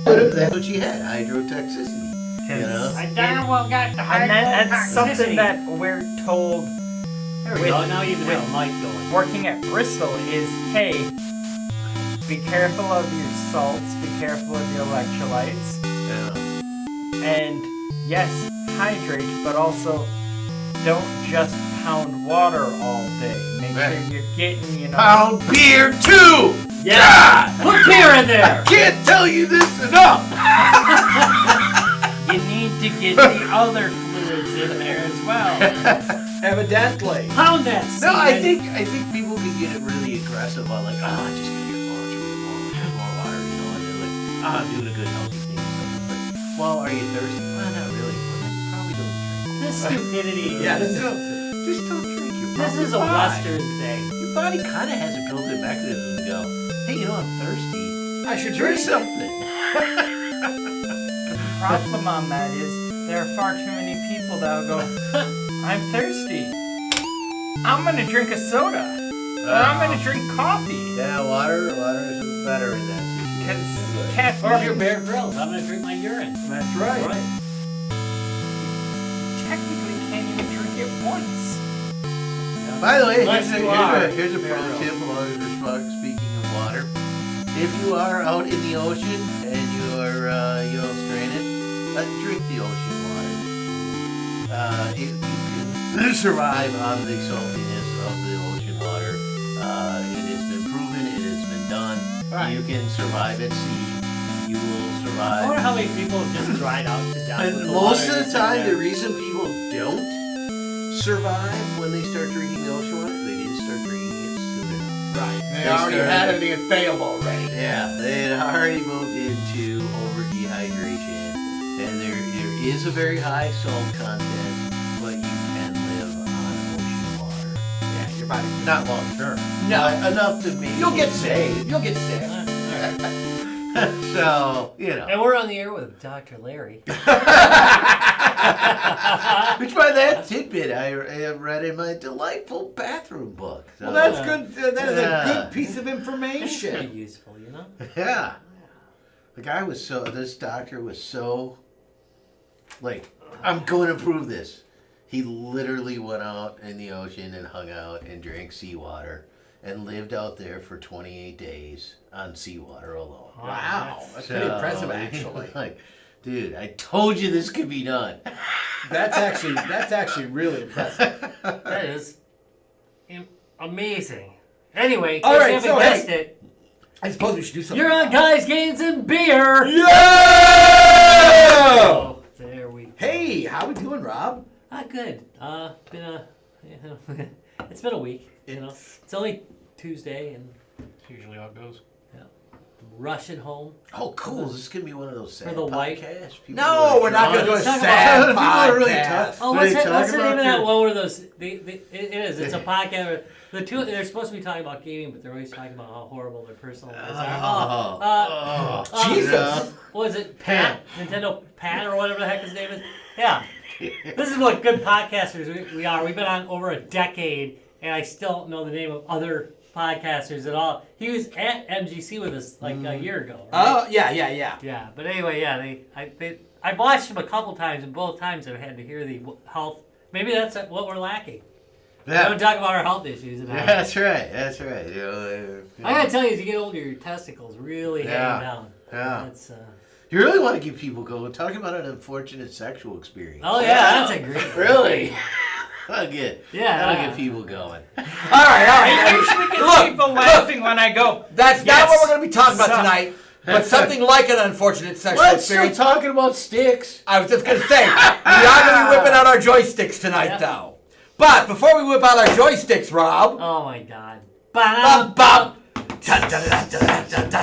But that's what she had, hydrotoxicity. You know? I darn well got the And that's something hydrotoxicity. that we're told There we go. Now you can have a mic going. working at Bristol is, hey, be careful of your salts, be careful of your electrolytes, Yeah. and yes, hydrate, but also don't just pound water all day. Make sure you're getting, Pound beer too! Yeah! Put beer in there! Can't tell you this enough! You need to get the other fluids in there as well. Evidently. Pound that No, I semen. think people can get really aggressive on like, I just gotta get more water, you know, and they're like, I'm doing a good healthy thing or something. But, well, are you thirsty? Well, not really. Well, then you probably don't drink. This stupidity. Yeah, Just don't drink. You're This probably is a fine. Western thing. Your body kind of has a built-in mechanism to go, hey, you know, I'm thirsty. I should Drink drink something. The problem on that is there are far too many people that will go, I'm thirsty. I'm going to drink a soda. Or I'm going to drink coffee. Yeah, water is better in that situation. Because Or if you're caffeine, Bear Grylls, I'm gonna drink my urine. That's right. technically can't even drink it once. By the way, Unless you are. here's a pro tip along with speaking of water. If you are out in the ocean and you are, stranded, drink the ocean water. You can survive on the saltiness of the ocean water. It has been proven, it has been done. Right. You can survive at sea. You will I survive. wonder how many people have just dried out to death. with And the most water of the that's in time, there. the reason people don't survive when they start drinking the ocean water, they didn't start drinking it sooner. Right. They They already started- had everything in fail already. Yeah, they had already moved into over dehydration, and there is a very high salt content, but you can live on ocean water. Yeah, your body. Not long term. No. But enough to maybe You'll get sick. You'll get sick. So, And we're on the air with Dr. Larry. Which by that tidbit I read in my delightful bathroom book. So, Well, that's good. That is a Yeah. good piece of It's pretty information. useful, you know? yeah. This doctor was so, like, I'm going to prove this. He literally went out in the ocean and hung out and drank seawater and lived out there for 28 days on seawater alone. Wow, that's pretty impressive, actually. Like, dude, I told you this could be done. That's actually really impressive. That is amazing. Anyway, All if right, you haven't so, guessed hey. it, I suppose we should do something. you're on Guys, Games, and Beer. Yeah! Oh, there we go. Hey, how we doing, Rob? Good. It's been a week, you know. It's only Tuesday, and That's usually how it goes. I'm rushing home. Oh, cool. This is going to be one of those sad For the white- podcasts. People No, are we're not going to do a Let's talk sad People are really podcast. tough. Oh, What what's are they the talking name of about that here? one where those? It is. It's a podcast. Where the two they're supposed to be talking about gaming, but they're always talking about how horrible their personal lives are. Jesus. What is it? Pat? Nintendo Pat or whatever the heck his name is. Yeah. This is what good podcasters we are. We've been on over a decade, and I still don't know the name of other podcasters at all. He was at MGC with us like a year ago. Right? Oh, yeah. Yeah, but anyway, yeah, I've watched him a couple times, and both times I've had to hear the health. Maybe that's what we're lacking. We Yeah. don't talk about our health issues. And Yeah, that's right. That's right. I gotta tell you, as you get older, your testicles really Yeah. hang down. Yeah. That's, You really want to get people going. Talking about an unfortunate sexual experience. oh yeah, that's a great. Really? That'll get, Yeah. that'll get people going. All right. usually get people laughing when I go, That's not Yes. what we're going to be talking about So- tonight, but something like an unfortunate sexual Let's still experience. talking about sticks. I was just going to say, we are going to be whipping out our joysticks tonight, Yeah. though. But before we whip out our joysticks, Rob, Oh my God. bum bum,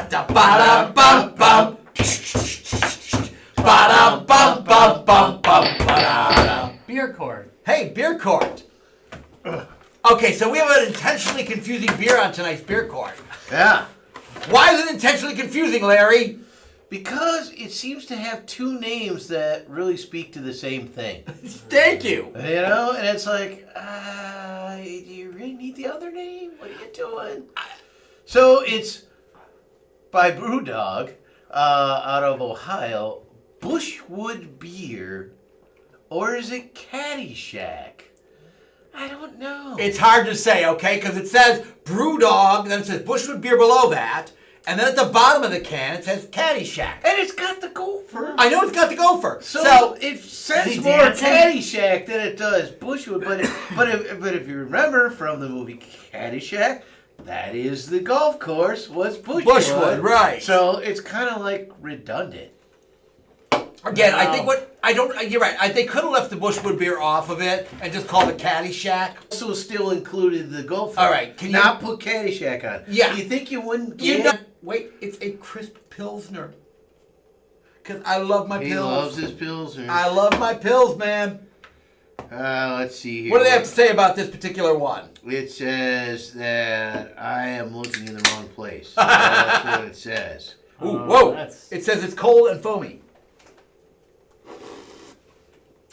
ba-da-bum bum, ba-da-bum-bum-bum-bum-ba-da. Beer cord. Hey, beer court. Okay, so we have an intentionally confusing beer on tonight's beer court. Yeah. Why is it intentionally confusing, Larry? Because it seems to have two names that really speak to the same thing. Thank you. You know? And it's like, do you really need the other name? What are you doing? So it's by Brewdog. out of Ohio, Bushwood Beer, or is it Caddyshack? I don't know. It's hard to say, okay, because it says Brewdog, then it says Bushwood Beer below that, and then at the bottom of the can it says Caddyshack. And it's got the gopher. I know it's got the gopher. So it says Is he more dancing? Caddyshack than it does Bushwood. But if you remember from the movie Caddyshack, that is the golf course was Bushwood. Bushwood, right. So it's kind of like redundant. Again, I think you're right. They could have left the Bushwood Beer off of it and just called it Caddyshack. Also still included the gopher. All right, can you- not put Caddyshack on? Yeah. You think you wouldn't You get know, it? wait, it's a crisp Pilsner. Because I love my He pills. loves his Pilsner. I love my pills, man. Let's see here. What do they have to say about this particular one? It says that I am looking in the wrong place. That's what it says. Ooh, whoa. that's- It says it's cold and foamy.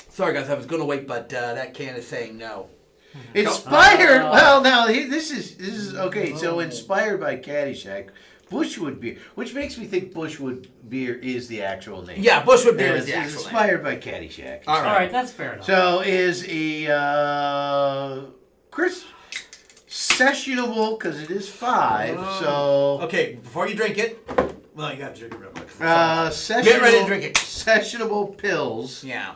Sorry, guys, I was going to wait, but that can is saying no. Inspired. Well, now this is okay. So inspired by Caddyshack, Bushwood Beer, which makes me think Bushwood Beer is the actual name. Yeah, Bushwood Beer And is the it's actual name. inspired by Caddyshack. All All right, that's fair enough. So is a crisp, sessionable because it is 5. So Okay, before you drink it, well, you got to drink it real quick. sessionable. Get ready to drink it. Sessionable pills. Yeah.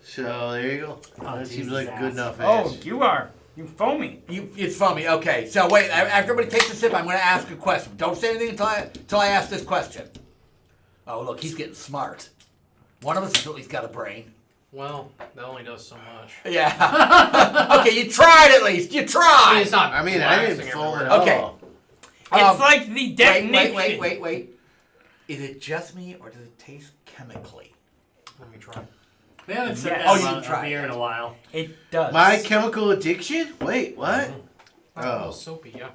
So there you go. Oh, That seems Jesus like a good ass. enough Oh, ass. you foamy. It's foamy. Okay, so wait. After everybody takes a sip, I'm going to ask a question. Don't say anything until I ask this question. Oh, look, he's getting smart. One of us has at least got a brain. Well, that only does so much. Yeah. Okay, you tried at least. You tried. It's not. I mean, I didn't blasting foam everywhere. at Okay. all. It's like the detonation. Wait. Is it just me, or does it taste chemically? Let me try. We haven't said Yes. that Oh, you about tried a beer it. in a while. It does. My chemical addiction? Wait, what? Oh, Oh. soapy, yeah.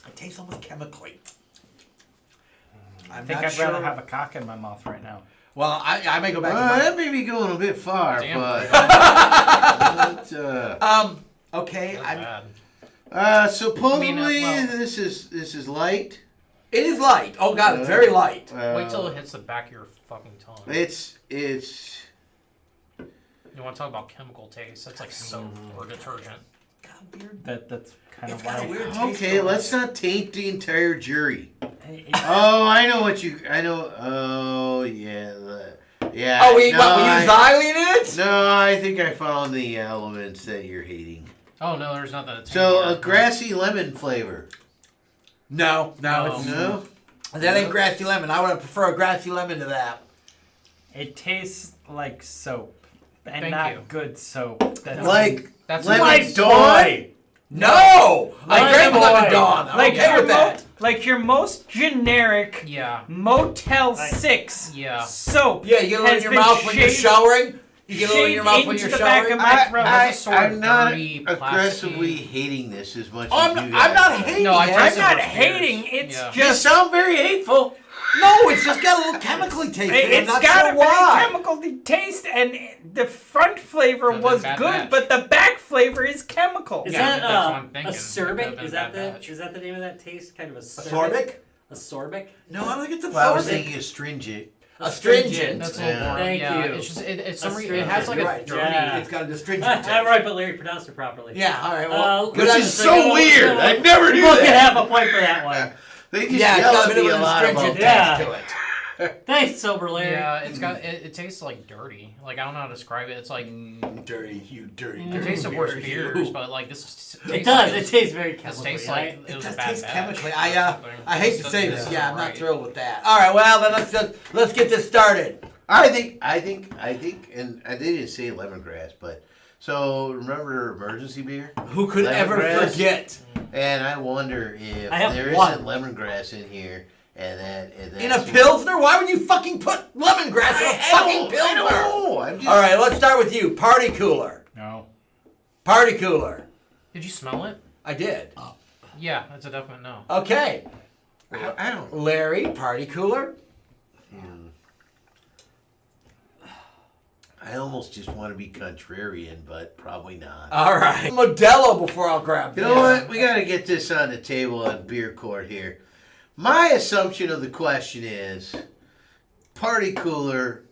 It tastes almost chemically. I I'm think not I'd sure. rather have a cock in my mouth right now. Well, I may go back. That may be going a bit far, Damn. but Okay. That's bad. supposedly I mean, well- this is light. It is light. Oh God, it's very light. Wait till it hits the back of your fucking tongue. It's You want to talk about chemical taste? That's like soap or detergent. God, weird. That's kind It's of got a why. weird taste. okay. to it. Let's not taint the entire jury. It- Oh, I know what you. I know. Oh yeah, yeah. Oh, we no, use xylene in it? No, I think I found the elements that you're hating. Oh no, there's nothing. To So taint a here. grassy lemon flavor. No, No. it's, No. that ain't grassy lemon. I would prefer a grassy lemon to that. It tastes like soap, and Thank not you. good soap. That's Like That's lemon like Dawn. No, I Lemon drank lemon boy. Dawn. I'm like okay your with that. like your most generic Yeah. Motel Like- 6 Yeah. soap. Yeah, you get a little in has your been mouth when you're shaved- showering. You get a little in your shaved mouth when into you're the back showering. of my throat. That's a sort of I'm not dirty, aggressively plasticky- hating this as much I'm as you not guys. hating No, I it. taste I'm it not for hating. years. It's Yeah. You just sound very hateful. No, it's just got a little chemically taste. to it. I'm it's not got sure a why. very chemical taste, and the front flavor Could've was been bad good, batch. but the back flavor is chemical. Is Yeah, that that's what I'm thinking. a sorbic? Could've been Is that bad batch. is that the name of that taste? Kind of a Sorbic? A sorbic? No, I don't think it's a Well, I was sorbic. thinking astringent. Astringent. That's a little Yeah. boring. Thank yeah, you. It's just it's A some it has like You're a right. dirty. Yeah. It's got a astringent taste. Right, but Larry pronounced it properly. Yeah, all right. Well, good This on is you. so weird. I never knew We'll get that. half a point for that one. They just Yeah, it's yell got a at bit me of a an lot about astringent Yeah. taste to it. Thanks, Sober Larry. Yeah, it's got it tastes like dirty. Like I don't know how to describe it. It's like Dirty, you dirty. it tastes of worse beer, beers, you. but like this It tastes does. like It tastes very This chemical. tastes like Right? it It was does a bad taste batch chemically. or I something. hate to This say doesn't this. Yeah, I'm not right. thrilled with that. All right, well then let's get this started. I think, and I didn't say lemongrass, but so remember emergency beer? Who could ever Lemongrass? forget? And I wonder if I have there one. isn't lemongrass in here, and that In a pilsner? Why would you fucking put lemongrass in a fucking I pilsner? don't know. I'm just, All right, let's start with you. Party cooler. No. Party cooler. Did you smell it? I did. Yeah, that's a definite no. Okay. I don't. Larry, party cooler. I almost just want to be contrarian, but probably not. All right. Modelo before I'll grab You this. know what? We got to get this on the table on beer court here. My assumption of the question is, party cooler.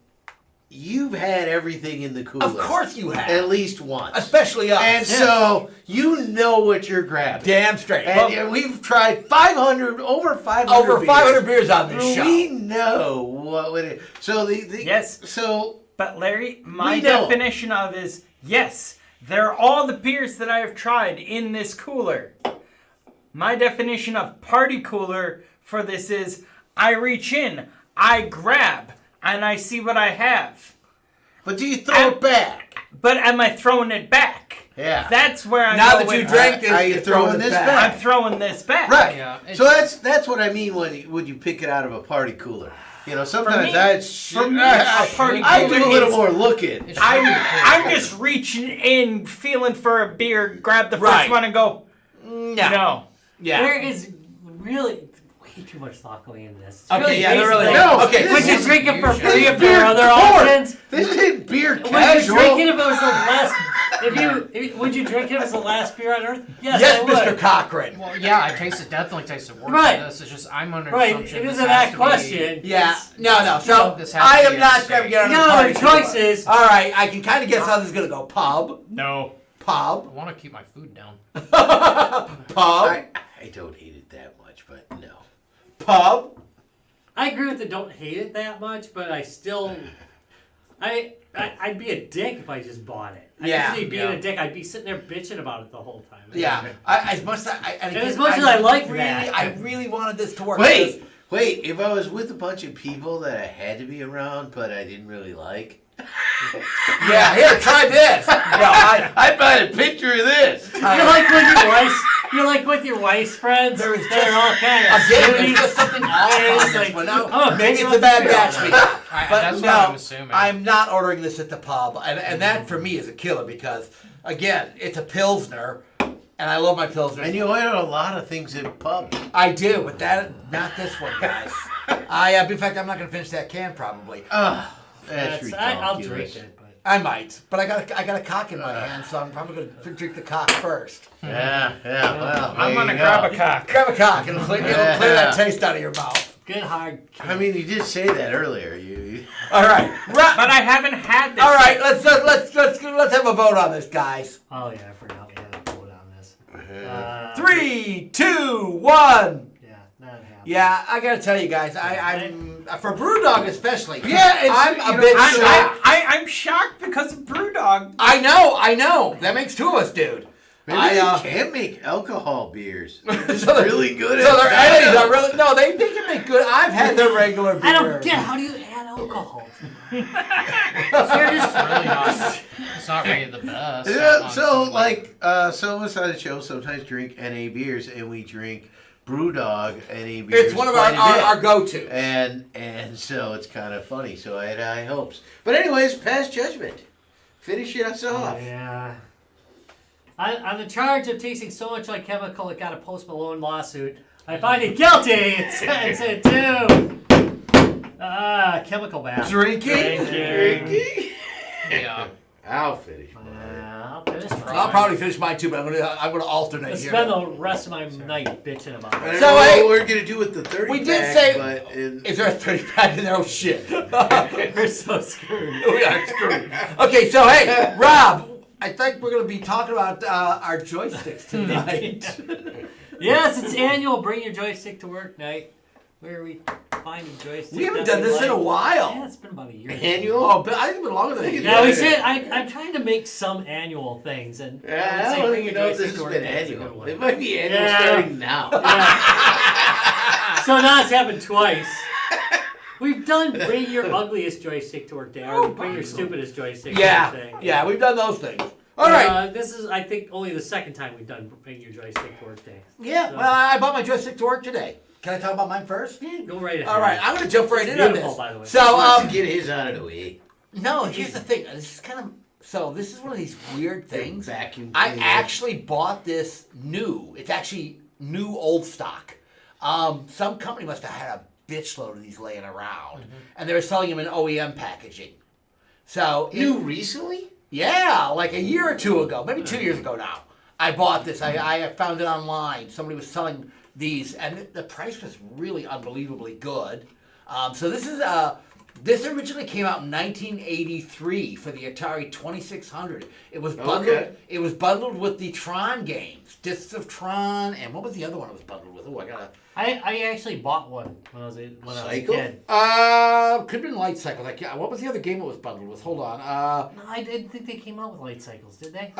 You've had everything in the cooler. Of course you have. At least once. Especially us. And so you know what you're grabbing. Damn straight. And we've tried over 500 beers on this show. We know what would it. So Yes. So But Larry, my We know. definition of is yes, they're all the beers that I have tried in this cooler. My definition of party cooler for this is I reach in, I grab, and I see what I have. But do you throw it back? But am I throwing it back? Yeah. That's where I Now go that with you drank this, Are you you're throwing this back? I'm throwing this back. Right. Yeah, So that's what I mean when you pick it out of a party cooler. You know, sometimes me- I for me, a party I cooler do a little is- more looking. It I'm just reaching in, feeling for a beer, grab the first Right. one, and go. No. No. Yeah. There is really way too much thought going into this. It's Okay, really yeah, there really basic. is. No, Okay, this Would you is- drink it for This free is if there beer are other court. options? This isn't beer Would you casual. drink it if it was the last? Would you drink it if it was the last beer on earth? Yes, Yes, I would. Mr. Cochran. Well, yeah, I definitely tasted worse Right. than this. It's just I'm under Right, assumption it this isn't has that to question. Yeah. It's- No. So This has I to am be not a going to get on No, the party the cooler. choice is- All right, I can kind of guess how this is going to go. Pub. No. I Pub. want to keep my food down. Pub. I don't hate it that much, but no. Pub. I agree with the don't hate it that much, but I still, I'd be a dick if I just bought it. Yeah, Being yeah. a dick, I'd be sitting there bitching about it the whole time. Yeah. As much as I like really, that. I really wanted this to work. Wait. If I was with a bunch of people that I had to be around, but I didn't really like, Yeah. Here, try this. No, I'd buy a picture of this. You're like with your wife's. You're like with your wife's friends. There is They're all kind of Again, snooty. there's just something off Yeah, on it's this like, one. Now, I'm a maybe bitch it's a about bad this batch beer. week. But That's no, what I'm assuming. I'm not ordering this at the pub, and that for me is a killer because again, it's a pilsner, and I love my pilsner. And you order a lot of things at pubs. I do, but not this one, guys. In fact, I'm not going to finish that can probably. That's ridiculous. I'll drink it, but I might, but I got a cock in my hand, so I'm probably going to drink the cock first. Yeah, well, I'm there gonna you grab go. a cock. Grab a cock, it'll clear that taste out of your mouth. good hard. I mean, you did say that earlier. You All right, But I haven't had this. all right. Let's have a vote on this, guys. Oh yeah, I forgot we had a vote on this. 3, 2, 1. Yeah, that happened. Yeah, I gotta tell you guys, I'm for BrewDog especially. Yeah, I'm you a know, bit shocked. I'm shocked because of BrewDog. I know. That makes two of us, dude. maybe they can't make alcohol beers. They're So they're- really good So at their that. entities are really no. They can make good. I've had their regular beer. I don't get how do you add alcohol to it? It's really not. It's not really the best. Yeah, so honestly. like some of us on the show sometimes drink NA beers, and we drink BrewDog NA beers. It's one of quite a bit. our go-to. And so it's kind of funny. So I had high hopes. But anyways, pass judgment. Finish us off. Yeah. On the charge of tasting so much like chemical, it got a Post Malone lawsuit. I find it guilty. It's a 2. Chemical bath. Drinking. Drinking. Yeah. I'll finish mine. I'll finish mine. I'll probably finish mine too, but I'm gonna alternate I'll here. spend the rest of my night bitching about I it. don't So, know hey, what we're gonna do with the 30 we did pack, say- but Is there a 30 pack in there? Oh shit. We're so screwed. We are screwed. Okay, so hey, Rob, I think we're gonna be talking about our joysticks tonight. Yes, it's annual Bring Your Joystick to Work night, where we find a joystick. We haven't that done this in a like. while. Yeah, it's been about a year. annual. Oh, but I think it's been longer than a year. Yeah, we should. I'm trying to make some annual things, and Yeah, I would I say don't Bring even Your know if Joystick this to has Work been Day is a good annual. one. It might be annual Yeah. starting now. Yeah. So now it's happened twice. We've done Bring Your Ugliest Joystick to Work Day, or Bring Your Stupidest Joystick to Work Day. Yeah, we've done those things. All right. This is, I think, only the second time we've done Bring Your Joystick to Work Day. Yeah, So- well, I bought my joystick to work today. Can I talk about mine first? Yeah, go right ahead. All right, I'm going to jump right It's in on beautiful, this. by the way. So, Let's get his out of the way. no, here's the thing. This is kind of so. This is one of these weird things. Vacuum I cleaner. actually bought this new. It's actually new old stock. Some company must have had a bitch load of these laying around, and they were selling them in OEM packaging. So New recently? yeah, like a year or two ago, maybe 2 years ago now. I bought this. I found it online. Somebody was selling these, and the price was really unbelievably good. So this originally came out in 1983 for the Atari 2600. It was bundled. Okay. It was bundled with the Tron games, Discs of Tron, and what was the other one it was bundled with? Oh, I gotta. I actually bought one when I was a Cycle? kid. Could have been Light Cycle. Like, yeah, what was the other game it was bundled with? Hold on. No, I didn't think they came out with light cycles, did they?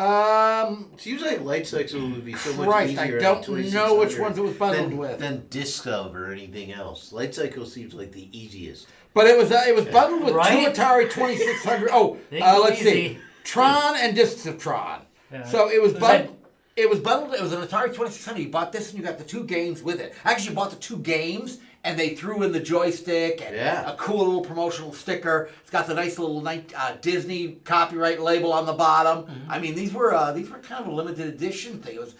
Seems like Light Cycle would be so much Christ, easier. I on don't 2600 know which ones it was bundled with. than Disc of or anything else. Light Cycle seems like the easiest. But it was bundled with Right? two Atari 2600. Oh, They go let's see, easy. Tron and Discs of Tron. Yeah. So it was Was bundled. It was bundled. It was an Atari 2600. You bought this and you got the two games with it. Actually, you bought the two games and they threw in the joystick and a cool little promotional sticker. It's got the nice little Disney copyright label on the bottom. Mm-hmm. I mean, these were kind of a limited edition thing. It was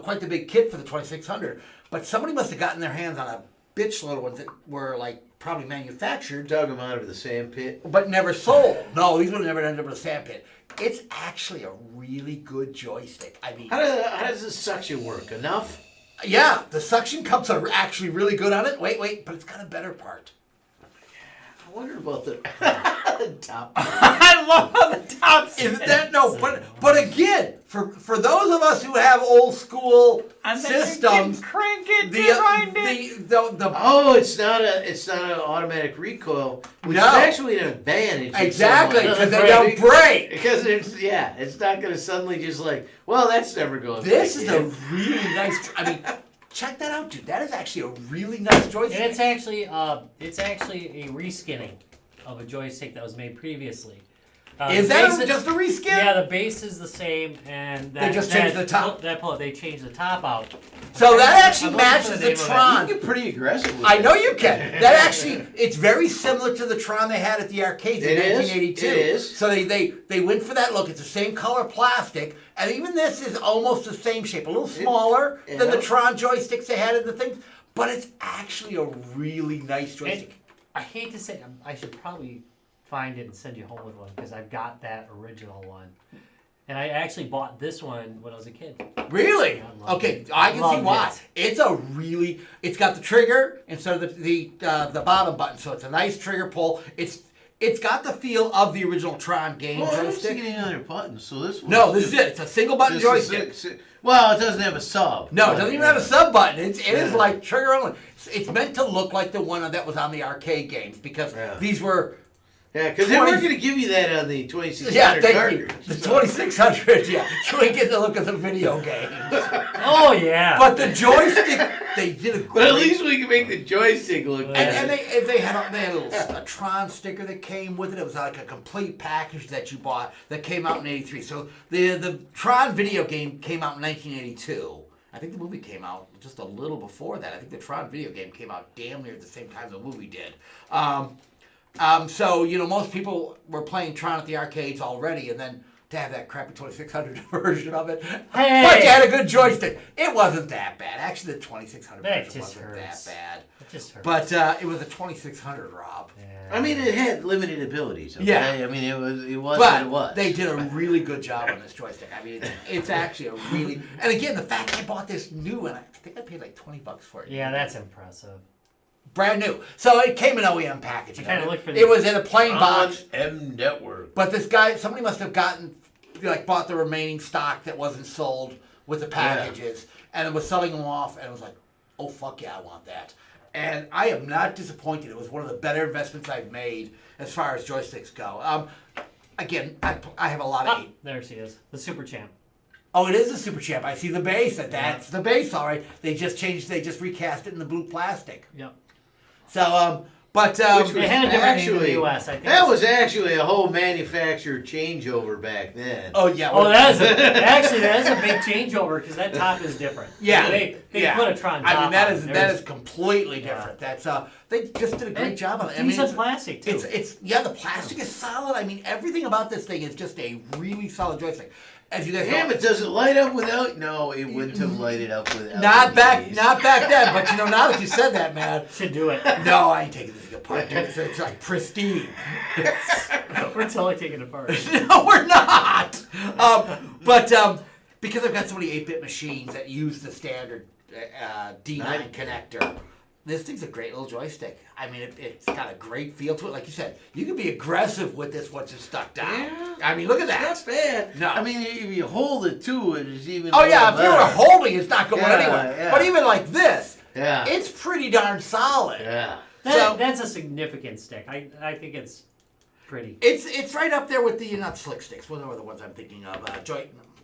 quite the big kit for the 2600. But somebody must have gotten their hands on a bitch load of ones that were like probably manufactured, Dug them out of the sand pit. but never sold. No, these would have never ended up in a sand pit. It's actually a really good joystick. I mean, How does this suction work? Enough? yeah, the suction cups are actually really good on it. Wait, but it's got a better part. I wonder about the top. I love how the top Isn't that but again, for those of us who have old school and then systems, you can crank it, the rewind it. the Oh, it's not an automatic recoil, which No. is actually an advantage. in exactly some way. because they don't break. Because it's not going to suddenly just like, well, that's never going. This back is in. a really nice. I mean, check that out, dude. That is actually a really nice joystick. And it's actually a reskinning of a joystick that was made previously. Is the that base just a reskin? Yeah, the base is the same, and They just changed the top. They changed the top out. So that actually I'm looking for matches the the name of it. You Tron. can get pretty aggressive with I it. know you can. That actually, it's very similar to the Tron they had at the arcades in It is. 1982. It is. So they went for that look. It's the same color plastic, and even this is almost the same shape, a little smaller than the yeah. Tron joysticks they had in the things, but it's actually a really nice And joystick. I hate to say, I should probably find it and send you home with one because I've got that original one, and I actually bought this one when I was a kid. Really? I loved Okay, it. I can see Loved why. it. It's got the trigger instead of the bottom button, so it's a nice trigger pull. It's got the feel of the original Tron game Well, I don't see joystick. any other buttons, so this one. No, this is it. It's a single button joystick. Well, it doesn't have a sub. No, it doesn't even have a sub button. It is like trigger only. It's meant to look like the one that was on the arcade games because these were. Yeah, because they weren't going to give you that on the 2600 Yeah, thank you. cartridge. The 2600, yeah. You ain't getting to look at the video games. Oh yeah. But the joystick, they did a great. But at least we can make the joystick look And good. they had a Tron sticker that came with it. It was like a complete package that you bought that came out in '83. So the Tron video game came out in 1982. I think the movie came out just a little before that. I think the Tron video game came out damn near at the same time the movie did. So most people were playing Tron at the arcades already, and then to have that crappy 2600 version of it. Hey! But you had a good joystick. It wasn't that bad. Actually, the 2600 That version just wasn't hurts. that bad. It just hurts. But it was a 2600, Rob. I mean, it had limited abilities. Okay? Yeah. I mean, it was But what it was. they did a really good job on this joystick. I mean, it's actually a really. And again, the fact I bought this new, and I think I paid like $20 for it. Yeah, that's impressive. Brand new. So it came in OEM packaging. I kinda looked for It the- was in a plain box. M Network. But somebody must have bought the remaining stock that wasn't sold with the packages and was selling them off, and it was like, oh, fuck yeah, I want that. And I am not disappointed. It was one of the better investments I've made as far as joysticks go. Again, I have a lot of hate. There she is, the Super Champ. Oh, it is a Super Champ. I see the base. That's the base, all right. They just recast it in the blue plastic. Yep. So, but Which They was had a different name in actually, the US, I think. that was actually a whole manufacturer changeover back then. oh yeah. Oh, that is a big changeover because that top is different. Yeah, They put a Tron top I mean, that on is it. that is completely Yeah. different. That's they just did a great job on it. I mean, Piece of plastic too. it's the plastic is solid. I mean, everything about this thing is just a really solid joystick. As you guys Damn, know, it doesn't light up without. No, it wouldn't have lighted up without. not back LEDs. then. But now that you said that, man, Should do it. no, I ain't taking this apart. Dude. It's like pristine. We're totally taking it apart. No, we're not. But because I've got so many 8-bit machines that use the standard D9 connector. This thing's a great little joystick. I mean, it's got a great feel to it. Like you said, you can be aggressive with this once it's stuck down. Yeah. I mean, look at that. Not bad. No. I mean, if you hold it too, it is even. Oh yeah, if you were better. holding, it's not going Yeah, anywhere. yeah. But even like this, Yeah. it's pretty darn solid. Yeah. That's a significant stick. I think it's pretty. It's right up there with the not slick sticks. What are the ones I'm thinking of?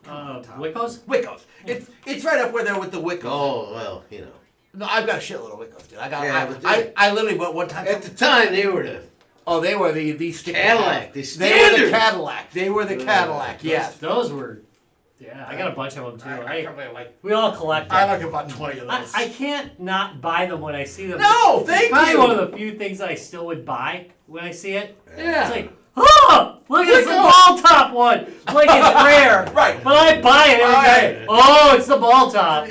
Wiccos? Wiccos. It's right up where they're with the Wiccos. Oh well, you know. No, I've got a shitload of Wiccos, dude. Yeah, but I literally went one time. At the time, they were the They were the stick Cadillac. They were the standard. Cadillac. They were the Cadillac. Yes. Those were. Yeah, I got a bunch of them too. I probably like. We all collect them. I like about 20 of those. I can't not buy them when I see them. No, It's thank probably you. one of the few things that I still would buy when I see it. Yeah. It's like, oh, look at the ball top one. Like it's rare. Right. But I buy it every day. Oh, it's the ball top.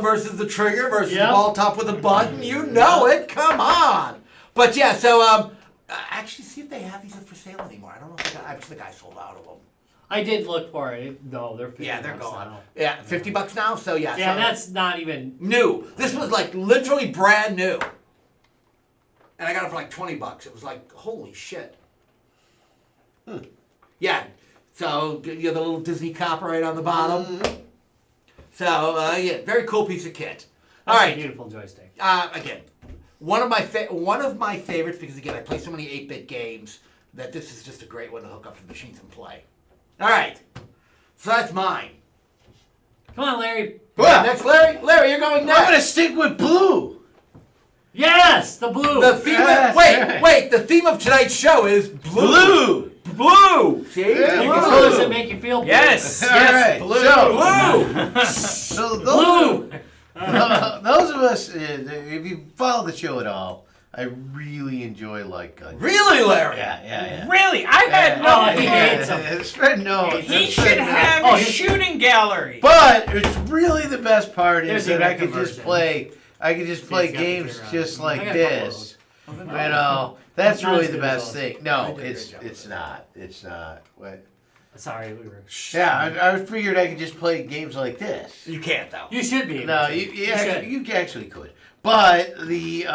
Versus the trigger versus Yep. the ball top with a button. You know it. Come on. But yeah, so actually see if they have these for sale anymore. I don't know if I think I sold out of them. I did look for it. No, they're 50 Yeah, they're bucks gone. now. Yeah, $50 now. So yeah. Yeah, so that's not even. new. This was like literally brand new. And I got it for like $20. It was like, holy shit. Yeah. So you have the little Disney copper right on the bottom. So yeah, very cool piece of kit. All That's a right. beautiful joystick. Again, one of my favorites because again I play so many 8-bit games that this is just a great one to hook up to the machines and play. All right. So that's mine. Come on, Larry. Well, Next, Larry. Larry, you're going next. I'm gonna stick with blue. Yes, the blue. The theme. Yes, Wait. right. The theme of tonight's show is blue. Blue. See? Yeah, You blue. can tell us it make you feel blue. Yes. All Yes. right, Blue. So those, Blue. those of us, if you follow the show at all, I really enjoy Light Gun. Really, Larry? Yeah. Really? I had Oh, no he hates them. Spread no. He spread should no. have Oh, a he- shooting gallery. But it's really the best part is There's that I even could just conversion. play. I could just play he's got the games figure out. just I like got a couple of this. You know, that's Not really as the good as best those. thing. No, I did a great it's job it's with not. It's not. What? Sorry, we were. Yeah, I figured I could just play games like this. You can't though. You should be. able No, to. you actually could. But the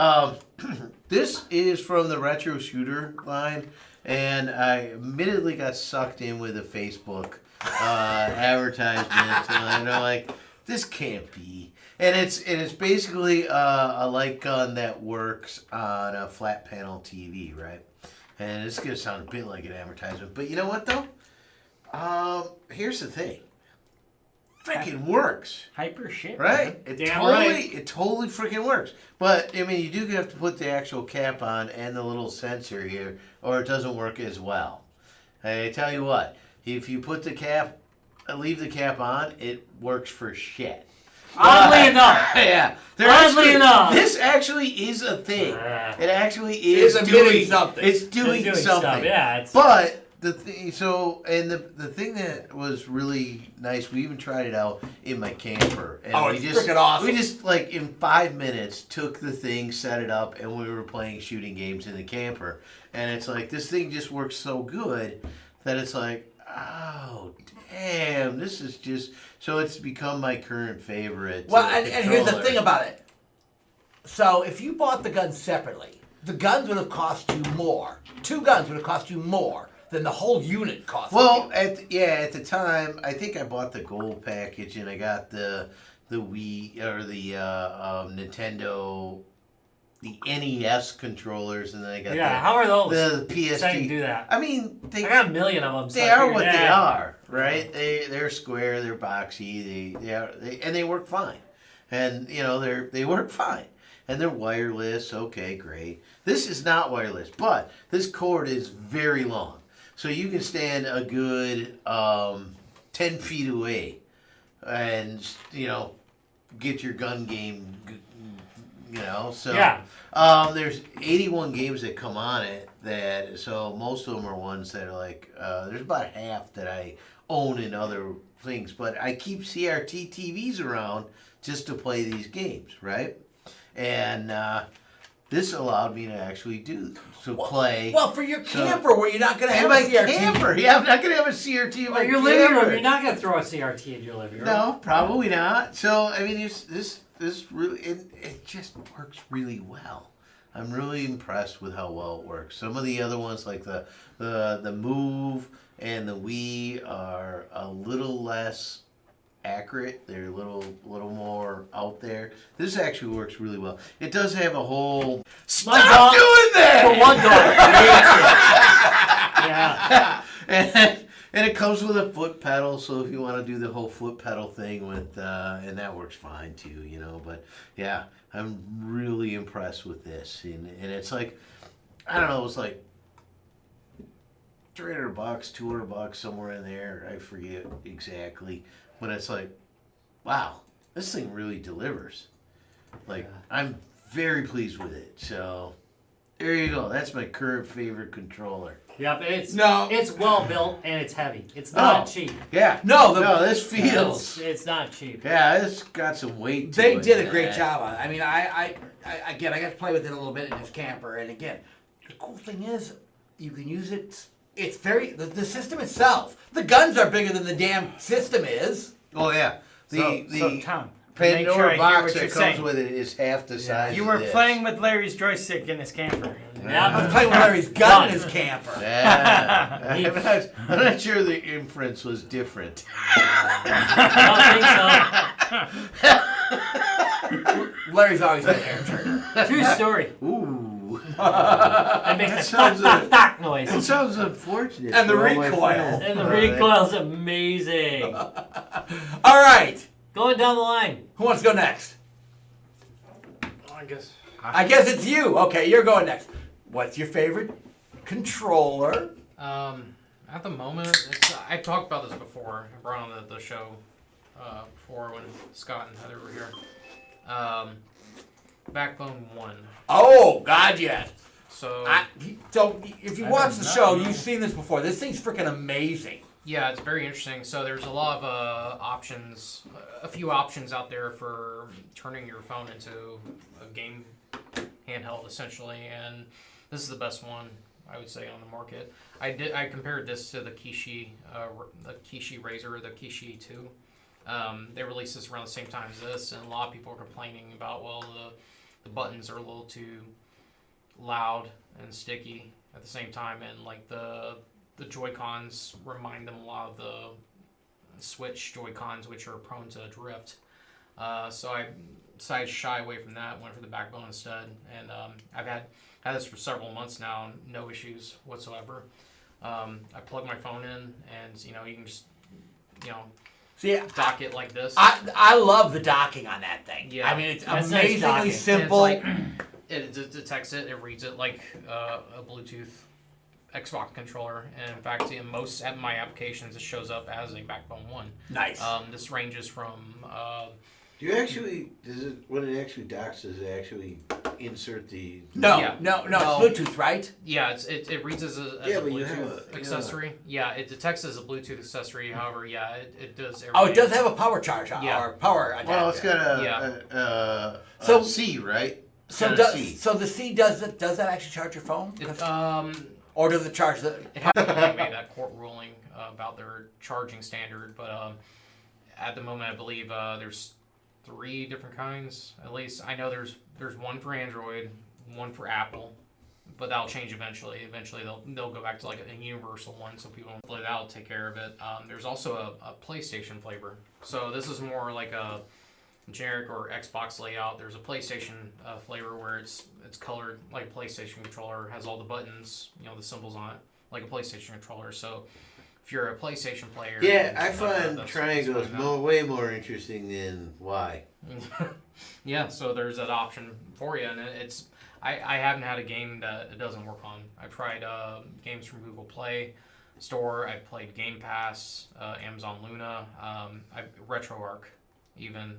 this is from the retro shooter line, and I admittedly got sucked in with a Facebook advertisement, and I'm like, this can't be. And it's basically a light gun that works on a flat panel TV, right? And it's gonna sound a bit like an advertisement, but you know what though? Here's the thing. Freaking works. Hyper shit. Right? Damn right. It totally freaking works. But I mean, you do have to put the actual cap on and the little sensor here, or it doesn't work as well. I tell you what, if you put the cap, leave the cap on, it works for shit. Oddly enough. Yeah. Oddly enough. This actually is a thing. It actually It's is emitting doing something. It's doing, Doing something. stuff, yeah, it's- But the thing, the thing that was really nice, we even tried it out in my camper. And Oh, we it's just, freaking awesome. We just like in 5 minutes took the thing, set it up, and we were playing shooting games in the camper. And it's like this thing just works so good that it's like, oh damn, this is just so it's become my current favorite. Well, and here's the controller. thing about it. So if you bought the guns separately, the guns would have cost you more. 2 guns would have cost you more than the whole unit cost. Well, you. at the time, I think I bought the gold package and I got the Wii or the Nintendo, the NES controllers, and then I got Yeah, how are those? the PSG. So I can do that. I mean, I got a million of them. So they I are figured, what they yeah. are, right? They're square, they're boxy, and they work fine, and you know they work fine. And they're wireless. Okay, great. This is not wireless, but this cord is very long. So you can stand a good 10 feet away and, you know, get your gun game, you know. So Yeah. there's 81 games that come on it. So most of them are ones that are like, there's about half that I own in other things. But I keep CRT TVs around just to play these games, right? And this allowed me to actually play. Well, for your camper where you're not going to have in my a CRT. camper. Yeah, I'm not going to have a CRT in my Well, your living camper. room, you're not going to throw a CRT in your living room. No, probably not. So, I mean, this this really it just works really well. I'm really impressed with how well it works. Some of the other ones, like the Move and the Wii, are a little less accurate. They're a little more out there. This actually works really well. It does have a whole My dog, doing that. for one dog, yeah. And it comes with a foot pedal, so if you want to do the whole foot pedal thing with, and that works fine too, you know. But yeah, I'm really impressed with this, and it's like, I don't know, it's like $300, $200, somewhere in there. I forget exactly, but it's like, wow, this thing really delivers. Like, I'm very pleased with it. So there you go. That's my current favorite controller. Yep, it's No. it's well built and it's heavy. It's not cheap. Yeah. No, this feels. It's not cheap. Yeah, it's got some weight to They it. did a great job on it. I mean, I again, I got to play with it a little bit in this camper, and again, the cool thing is, you can use it. It's very the system itself. The guns are bigger than the damn system is. Oh yeah. So The Tom, make sure I Pandora hear box what that you're comes saying. with it is half the size. You of were this. playing with Larry's joystick in his camper. I was Yeah. playing with Larry's gun in his camper. Yeah. I'm not sure the inference was different. I don't think Larry's always been a hair trigger. so. True story. Ooh. It makes That a sounds thok It noise. sounds unfortunate. And the for all my recoil. friends. And the recoil's amazing. All right, Going down the line. who wants to go next? I guess. I guess it's you. Okay, you're going next. What's your favorite controller? At the moment, I talked about this before. I brought on the show before when Scott and Heather were here. Backbone 1. Oh God, yes. So So if you I watch don't the know. show, you've seen this before. This thing's freaking amazing. yeah, it's very interesting. So there's a lot of options, a few options out there for turning your phone into a game handheld, essentially, and this is the best one I would say on the market. I compared this to the Kishi Razor, the Kishi 2. They released this around the same time as this, and a lot of people are complaining about, well, the buttons are a little too loud and sticky at the same time, and like the Joy-Cons remind them a lot of the Switch Joy-Cons, which are prone to drift. So I decided to shy away from that, went for the Backbone instead, and I've had this for several months now, no issues whatsoever. I plug my phone in, and you can just See, dock it like this. I love the docking on that thing. Yeah. I mean, it's That's nice docking. amazingly And it's simple. like, it detects it, it reads it like a Bluetooth Xbox controller, and in fact, in most of my applications, it shows up as a Backbone 1. Nice. This ranges from Do you actually, when it actually docks, does it actually insert the... no, yeah. no, No. it's Bluetooth, right? yeah, it reads as a Yeah, Bluetooth but you have accessory. Yeah, it detects as a Bluetooth accessory. However, yeah, it does everything. Oh, it does have a power charge Yeah. or power adapter. Well, it's got Yeah. a C, right? so Got a does C. so the C does that actually charge your phone? Or does it charge the? It hasn't made that court ruling about their charging standard, but at the moment, I believe there's 3 different kinds. At least I know there's one for Android, one for Apple, but that'll change eventually. Eventually, they'll go back to like a universal one, so people don't. That'll take care of it. There's also a PlayStation flavor, so this is more like a generic or Xbox layout. There's a PlayStation flavor where it's colored like a PlayStation controller, has all the buttons, the symbols on it, like a PlayStation controller. So if you're a PlayStation player, Yeah, I find that's triangles fine. way more interesting than Y. Yeah, so there's that option for you, and it's I haven't had a game that it doesn't work on. I tried games from Google Play Store. I played Game Pass, Amazon Luna, RetroArch, even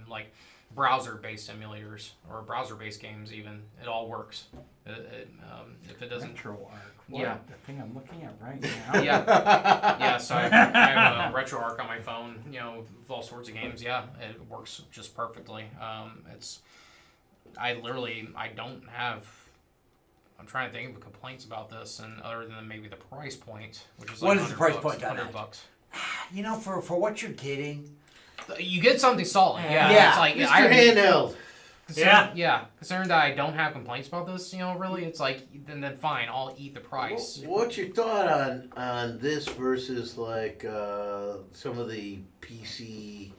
like browser-based emulators or browser-based games. Even it all works. If it doesn't, RetroArch. Yeah. The thing I'm looking at right now. yeah. So I have a RetroArch on my phone. With all sorts of games. Yeah, it works just perfectly. I don't have. I'm trying to think of complaints about this, and other than maybe the price point, which is like What is the price point on $100 that? bucks. For what you're getting, You get something solid. Yeah. Yeah. It's like Mr. I Handheld. Considering that I don't have complaints about this, really, it's like then fine, I'll eat the price. What's your thought on this versus like some of the PC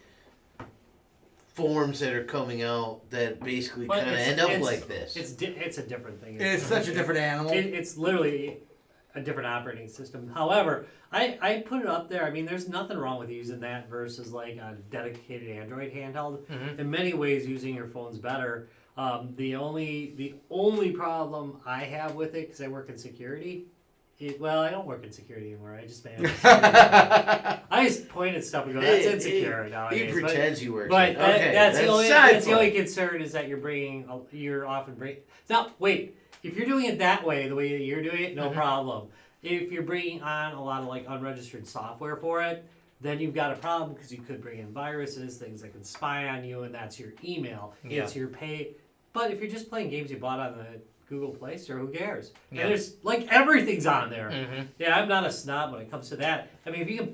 forms that are coming out that basically But kind of end up like this? It's a different thing. It's such a different animal. It's literally a different operating system. However, I put it up there. I mean, there's nothing wrong with using that versus like a dedicated Android handheld. Mhm. In many ways, using your phone's better. The only problem I have with it, because I work in security, well, I don't work in security anymore. I just manage security. I just point at stuff and go, "That's insecure." He nowadays. pretends he works. But it. that, Okay, that's the only side that's the point. only concern is that you're often bringing. Now wait, if you're doing it that way, the way that you're doing it, no problem. If you're bringing on a lot of like unregistered software for it, then you've got a problem because you could bring in viruses, things that can spy on you, and that's your email. Yeah. It's your pay. But if you're just playing games you bought on the Google Play Store, who cares? Yeah. And there's like everything's on there. Mm-hmm. Yeah, I'm not a snob when it comes to that. I mean, if you can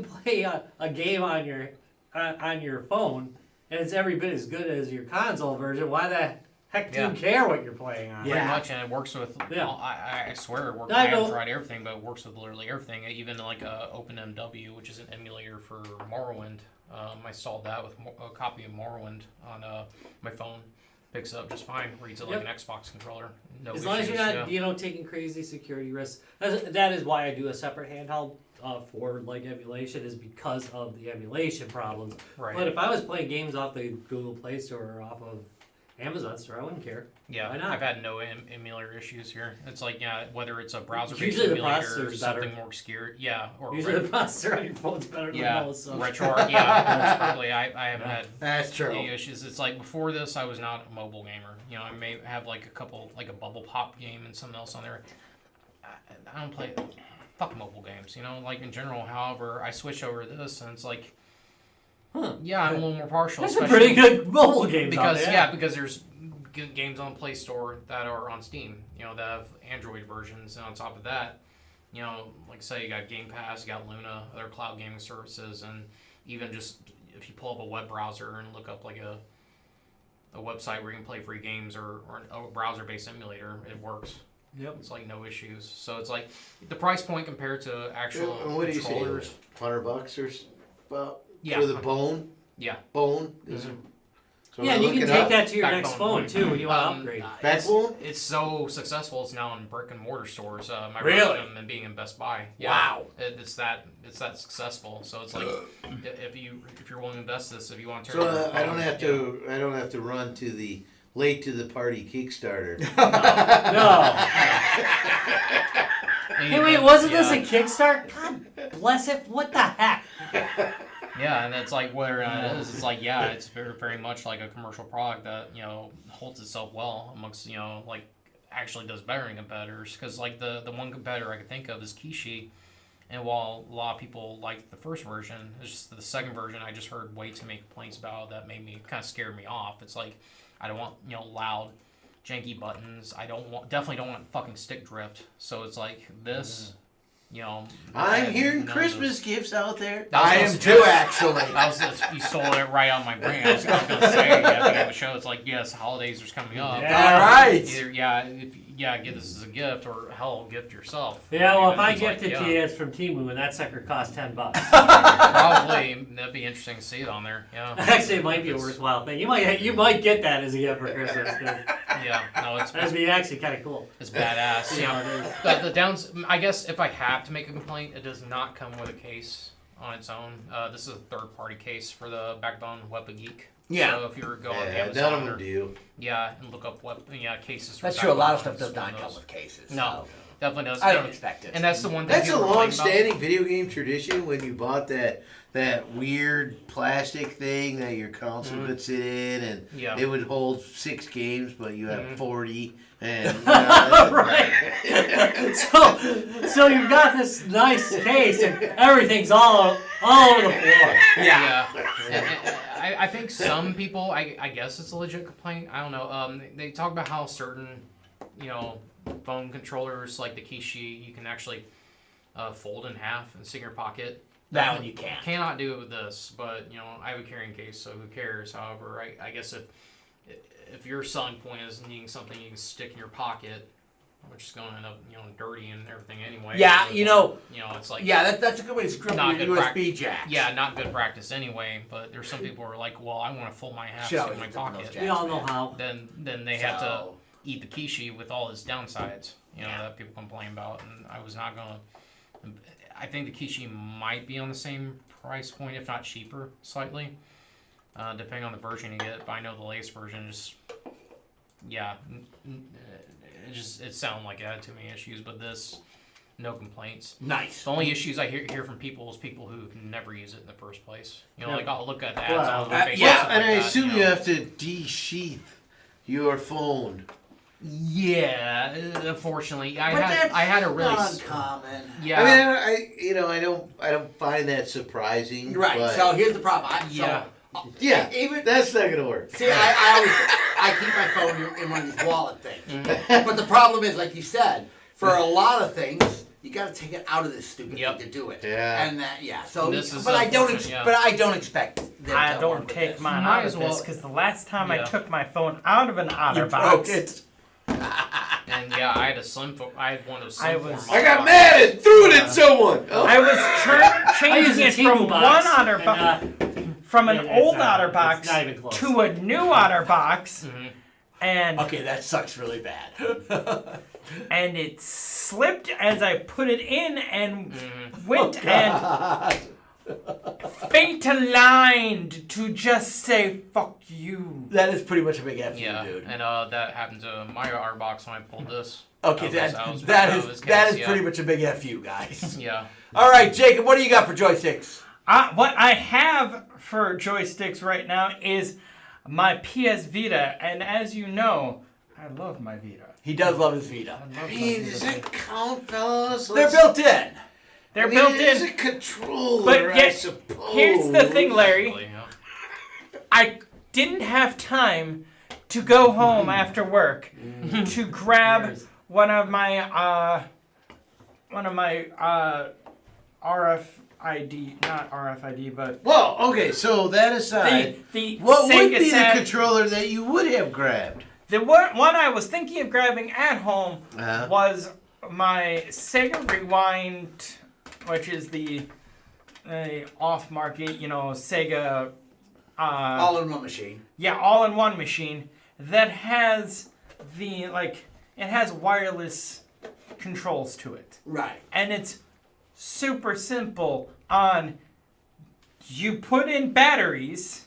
play a game on your phone and it's every bit as good as your console version, why the heck do you care what you're playing on? Pretty much, and it works with. Yeah. I swear it works. I I haven't know. tried everything, but it works with literally everything. Even like OpenMW, which is an emulator for Morrowind. I installed that with a copy of Morrowind on my phone. Picks up just fine. Reads it like an Xbox controller. No As issues. long as you're not taking crazy security risks. That is why I do a separate handheld for like emulation, is because of the emulation problems. Right. But if I was playing games off the Google Play Store or off of Amazon Store, I wouldn't care. Yeah, Why not? I've had no emulator issues here. It's like, whether it's a browser-based Usually the emulator or processor's better. something more obscure. Yeah, or Usually the processor on your phone's better than most. So. RetroArch. Yeah, works perfectly. I haven't had That's true. any issues. It's like before this, I was not a mobile gamer. I may have like a couple, like a bubble pop game and something else on there. I don't play. Fuck mobile games. Like in general. However, I switch over to this, and it's like, yeah, I'm a little more partial. That's a pretty good mobile game. Because there's games on Play Store that are on Steam. That have Android versions, and on top of that, like say you got Game Pass, you got Luna, other cloud gaming services, and even just if you pull up a web browser and look up like a website where you can play free games or a browser-based emulator, it works. Yep. It's like no issues. So it's like the price point compared to actual And what do you say? controllers. $100 or about Yeah. for the bone? Yeah. Bone? Is it, so Yeah, and you can take that to your next Backbone. phone too when you want to upgrade. Backbone? It's so successful. It's now in brick and mortar stores. My Really? and being in Best Buy. Yeah, Wow. It's that successful. So it's like if you're willing to invest this, if you want to turn. So it into I don't phones, have to run to the late to the party Kickstarter. No. And Hey, you wait, can- wasn't yeah. this a Kickstarter? God bless it. What the heck? Yeah, and it's like whether or not it is, it's like it's very very much like a commercial product that holds itself well amongst like actually does better than competitors. Because like the one competitor I could think of is Kishi, and while a lot of people liked the first version, it's just the second version I just heard way too many complaints about that made me kind of scared me off. It's like I don't want loud, janky buttons. Definitely don't want fucking stick drift. So it's like this. I'm hearing none of Christmas those- gifts out there. I am too, actually. you stole it right out of my brain. I was going to say at the end of the show, it's like, yes, holidays are coming up. Yeah. All right. Either, get this as a gift, or hell, gift yourself. Yeah, well, if I It's like, gift it to you, it's from Temu, and that sucker costs $10. probably that'd be interesting to see it on there. Yeah, Actually, it might be a worthwhile thing. You might get that as a gift for Christmas. 'Cause yeah. No, that'd be actually kind of cool. it's badass. Yeah. The downs. I guess if I have to make a complaint, it does not come with a case on its own. This is a third-party case for the Backbone Web Geek. Yeah. So if you were going Yeah, Amazon none of or them do. and look up cases. For That's true. A lot of Backbone, stuff does it's one not of come those. with cases. No, so. definitely does. I don't expect it. And that's the one thing. That's a people were complaining about. long-standing video game tradition. When you bought that weird plastic thing that your console could sit in, and Yeah. it would hold 6 games, but you have 40. And Right. So you've got this nice case, and everything's all over the floor. Yeah. I think some people, I guess it's a legit complaint. I don't know. They talk about how certain, phone controllers like the Kishi, you can actually fold in half and stick in your pocket. That one you can't. Cannot do it with this, but I have a carrying case, so who cares? However, I guess if your selling point is needing something you can stick in your pocket, which is going to end up dirty and everything anyway. Yeah, it's like that's a good way to screw up your USB jacks. Yeah, not good practice anyway. But there's some people who are like, well, I want to fold my half Shit, in my pocket. We all know how. Then they have to eat the Kishi with all its downsides. That people complain about, and I was not gonna. I think the Kishi might be on the same price point, if not cheaper, slightly, depending on the version you get. But I know the latest version is, it sounded like it had too many issues. But this, no complaints. Nice. The only issues I hear from people is people who never use it in the first place. Like I'll look at the ads on their Facebook. Yeah, and I assume you have to de-sheath your phone. Yeah, unfortunately, I That's had a really not uncommon. Yeah. I mean, I don't find that surprising. Right. But So here's the problem. even that's not gonna work. See, I keep my phone in one of these wallet things. But the problem is, like you said, for a lot of things, you got to take it out of this stupid thing to do it. Yeah. And So, This is but I don't expect. them I to don't work with take this. mine Might out as of this well- because the last time I Yeah. took my phone out of an You OtterBox, broke it. And I had a slim phone. I had one of those I slim was- form I got boxes. mad and threw it at someone. Oh. I was I use changing a it Timu from box, one OtterBox, and, from an it's old not OtterBox even close. to a new OtterBox, Mhm. and Okay, that sucks really bad. and it slipped as I put it in and Mhm. went and fate aligned to just say fuck you. That is pretty much a big F Yeah, you, dude. and that happened to my RBox when I pulled this. Okay, I was that proud of is his that case, is yeah. pretty much a big F you, guys. Yeah. All right, Jacob, what do you got for joysticks? What I have for joysticks right now is my PS Vita, and as you know, I love my Vita. He does love his Vita. I love I my mean, Vita. does that count, fellas? They're built in. They're built It's in. a controller, But I yet, suppose. here's the thing, Larry. Really, yeah. I didn't have time to go home after work to grab one of my RFID, not RFID, but Well, okay, so that aside, the what would Sega be the Saturn- controller that you would have grabbed? The one I was thinking of grabbing at home Uh-huh. was my Sega Rewind, which is the off-market, Sega. All-in-one machine. Yeah, all-in-one machine that has it has wireless controls to it, Right. and it's super simple. You put in batteries,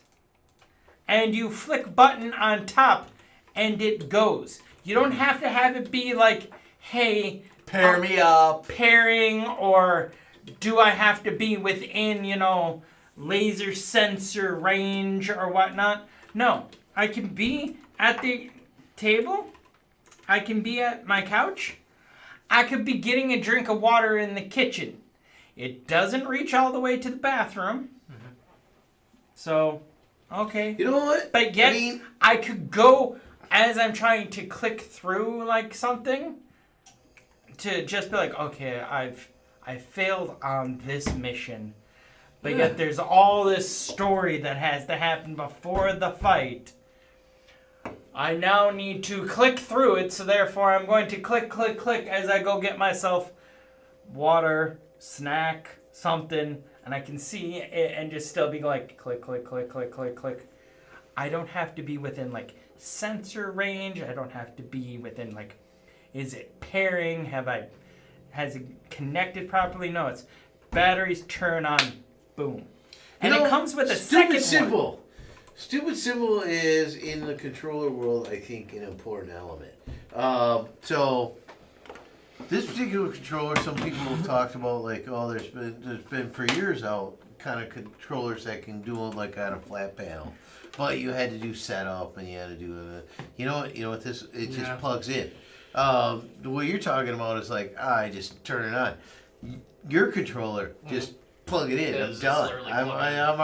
and you flick button on top, and it goes. You don't have to have it be like, hey, Pair me up. pairing, or do I have to be within, laser sensor range or whatnot? No, I can be at the table. I can be at my couch. I could be getting a drink of water in the kitchen. It doesn't reach all the way to the bathroom. So, okay. You know what? But yet, I mean, I could go as I'm trying to click through like something to just be like, okay, I failed on this mission. But yet there's all this story that has to happen before the fight. I now need to click through it, so therefore I'm going to click as I go get myself water, snack, something, and I can see it and just still be like click. I don't have to be within like sensor range. I don't have to be within like, is it pairing? Has it connected properly? No, it's batteries turn on, boom. And it comes with a second simple. one. Stupid simple is in the controller world, I think, an important element. So this particular controller, some people have talked about like, oh, there's been for years out kind of controllers that can do it like on a flat panel, but you had to do setup and you had to do you know what this it just plugs in. The way you're talking about is like I just turn it on. Your controller just plug it in. I'm done. I'm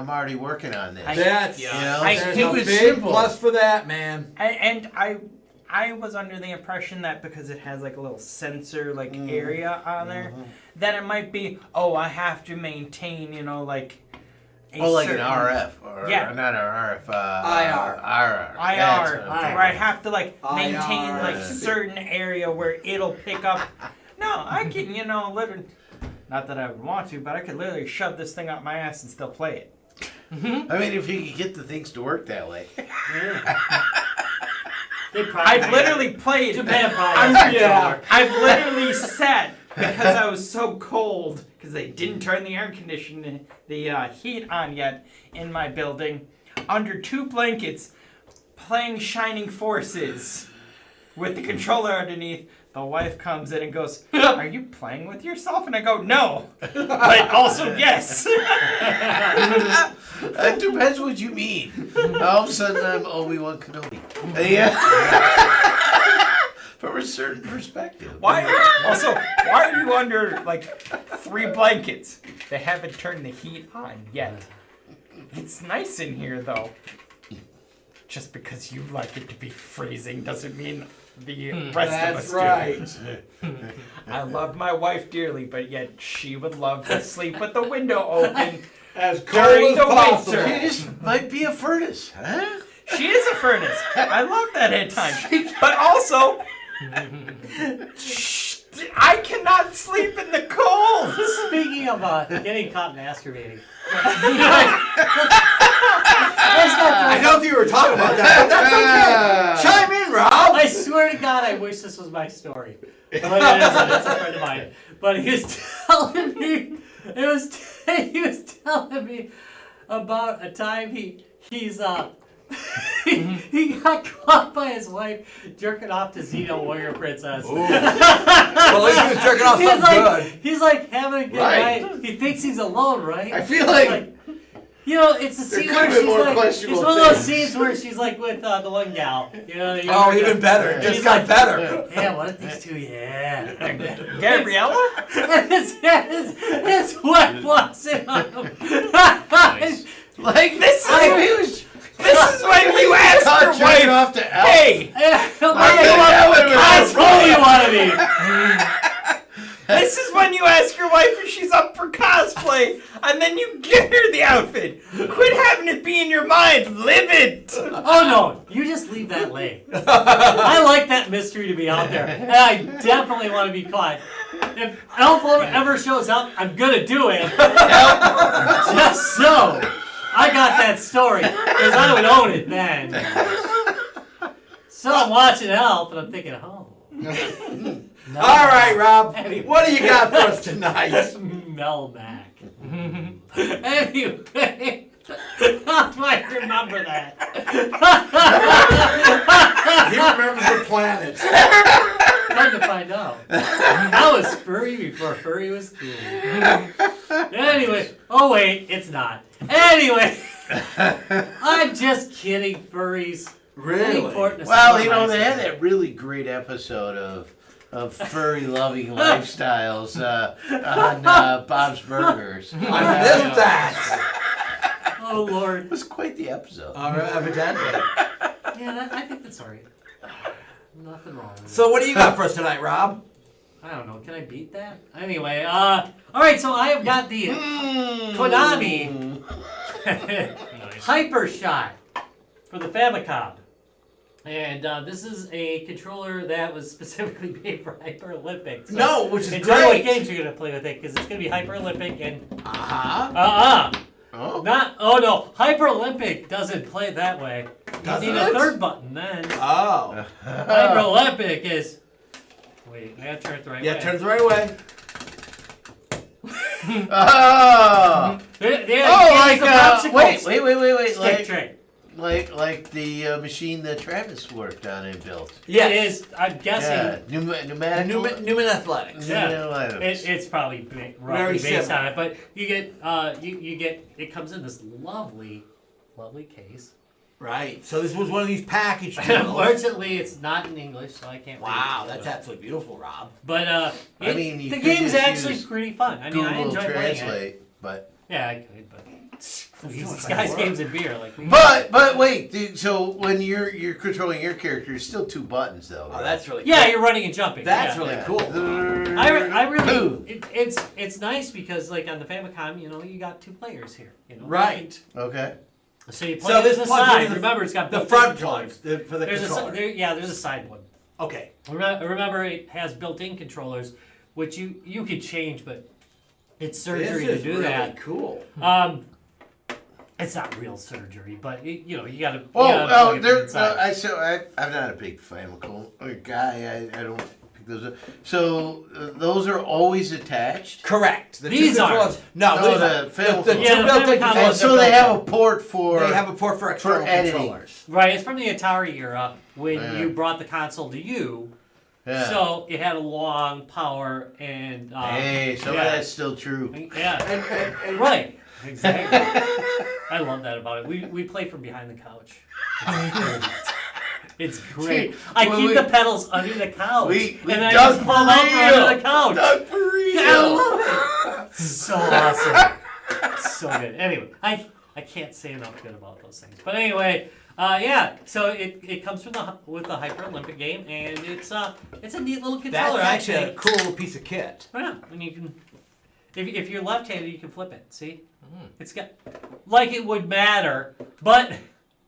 already working on this. That's You know, I there's hate a it big simple. plus for that, man. And I I was under the impression that because it has like a little sensor like area on there, that it might be, I have to maintain, like a like an certain- RF or Yeah. not an RF. IR. IR. IR, That's where I have to like maintain IR. like certain area where it'll pick up. No, I can, literally, not that I would want to, but I could literally shove this thing up my ass and still play it. I mean, if you could get the things to work that way. I've literally played. Japan probably. I've literally sat because I was so cold because they didn't turn the air conditioning, the heat on yet in my building, under 2 blankets, playing Shining Forces with the controller underneath. The wife comes in and goes, "Are you playing with yourself?" And I go, "No," but also yes. It depends what you mean. All of a sudden, I'm Obi-Wan Kenobi. Yeah. From a certain perspective. Why are you under like 3 blankets? They haven't turned the heat on yet. It's nice in here though. Just because you like it to be freezing doesn't mean the rest of us do. I love my wife dearly, but yet she would love to sleep with the window open As during cold as the possible. winter. She just might be a furnace, huh? She is a furnace. I love that at times. But also, I cannot sleep in the cold. Speaking of getting caught masturbating. I don't think we were talking about that, but that's okay. Chime in, Rob. I swear to God, I wish this was my story. But it isn't. It's a friend of mine. But he was telling me, he was telling me about a time he got caught by his wife jerking off to Xeno Warrior Princess. Well, at least he was jerking off something good. He's like having a good Right. night. He thinks he's alone, right? I feel like it's a There scene could where have been she's more like, it's questionable one of those things. scenes where she's like with the one gal. Oh, even better. It just He's got like, better. Yeah, what if these two? Yeah. Gabriella? And his wife walks in on him. like This is this is when you ask your wife, off to Elf. "Hey, I totally want to be. This is when you ask your wife if she's up for cosplay, and then you give her the outfit. Quit having it be in your mind. Live it." Oh no, you just leave that lay. I like that mystery to be out there, and I definitely want to be caught. If Elf ever shows up, I'm gonna do it. Just so I got that story, because I would own it then. So I'm watching Elf, and I'm thinking, oh. No. All right, Rob. Anyway. What do you got for us tonight? Melmac. Anyway, how do I remember that? He remembers the planets. Time to find out. I was furry before furry was cool. Anyway, oh wait, it's not. Anyway, I'm just kidding, furries. Really? Important to Well, summarize they it. had that really great episode of furry loving lifestyles on Bob's Burgers. I missed that. Oh Lord. It was quite the episode. Evidently. Yeah, I think that's alright. Nothing wrong with it. So what do you got for us tonight, Rob? I don't know. Can I beat that? Anyway, all right. So I have got the Konami Hyper Shot for the Famicom, and this is a controller that was specifically made for Hyper Olympics. So No, which is enjoy what great. games you're gonna play with it because it's gonna be Hyper Olympic and Oh. not. Oh no, Hyper Olympic doesn't play it that way. You Doesn't need it? a third button then. Oh. Hyper Olympic is. Wait, I gotta turn it the right way. Yeah, turn it the right way. Oh. Wait. Wait. Stick trick. Like the machine that Travis worked on and built. It is. I'm guessing. Yeah, pneumatic. Newman Athletics. Yeah, it's probably roughly Very based similar. on it, but you get you get it comes in this lovely case. Right. So this was one of these package deals. Unfortunately, it's not in English, so I can't. Wow, read it. that's absolutely beautiful, Rob. But I mean, you the could game's just actually use pretty fun. I mean, I Google enjoy playing it. Translate, but Yeah, I could, but These guys games and beer. Like, But wait, dude, so when you're controlling your character, it's still 2 buttons though. Oh, Right? that's really cool. yeah, you're running and jumping. That's yeah. really cool. I really Boom. it's nice because like on the Famicom, you got 2 players here. Right. Okay. So you So play this the plugs side. into the- Remember, it's got The built-in front controllers. plugs for the controller. There's a side one. Okay. Remember, it has built-in controllers, which you could change, but it's surgery This is to do really that. cool. It's not real surgery, but you gotta. Oh, inside. I'm not a big Famicom guy. I don't pick those up. So those are always attached. Correct. The These two aren't. controllers. No, No, these the aren't. Famicom. The two Yeah, the built-in Famicom controllers. And so are they built have a port for. in. They have a port for external editing. controllers. Right, it's from the Atari era when Yeah. you brought the console to you. Yeah. So it had a long power and. Hey, some yeah. of that's still true. Yeah. And Right. Exactly. I love that about it. We play from behind the couch. It's great. I Well, keep we- the pedals under the couch. We and I dug just for fall out from real. under the couch. Dug for real. I love it. So awesome. So good. Anyway, I can't say enough good about those things. But anyway, yeah. So it comes with the Hyper Olympic game, and it's a neat little controller. that's I actually a think. cool little piece of kit. Yeah, and you can, if you're left-handed, you can flip it. See, it's got like it would matter, but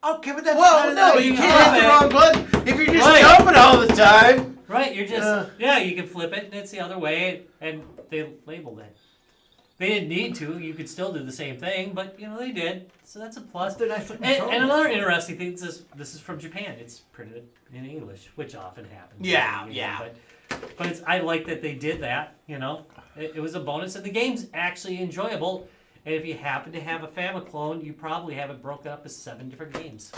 Okay, but that's Well, no, you can't hit the wrong button. If you're just Right. jumping all the time. right, you're just you can flip it, and it's the other way, and they labeled it. They didn't need to. You could still do the same thing, but they did. So that's a plus. They're nice looking And controllers. another interesting thing is this is from Japan. It's printed in English, which often happens. Yeah, yeah. But I like that they did that. It was a bonus, and the game's actually enjoyable. And if you happen to have a Famiclone, you probably have it broken up as 7 different games.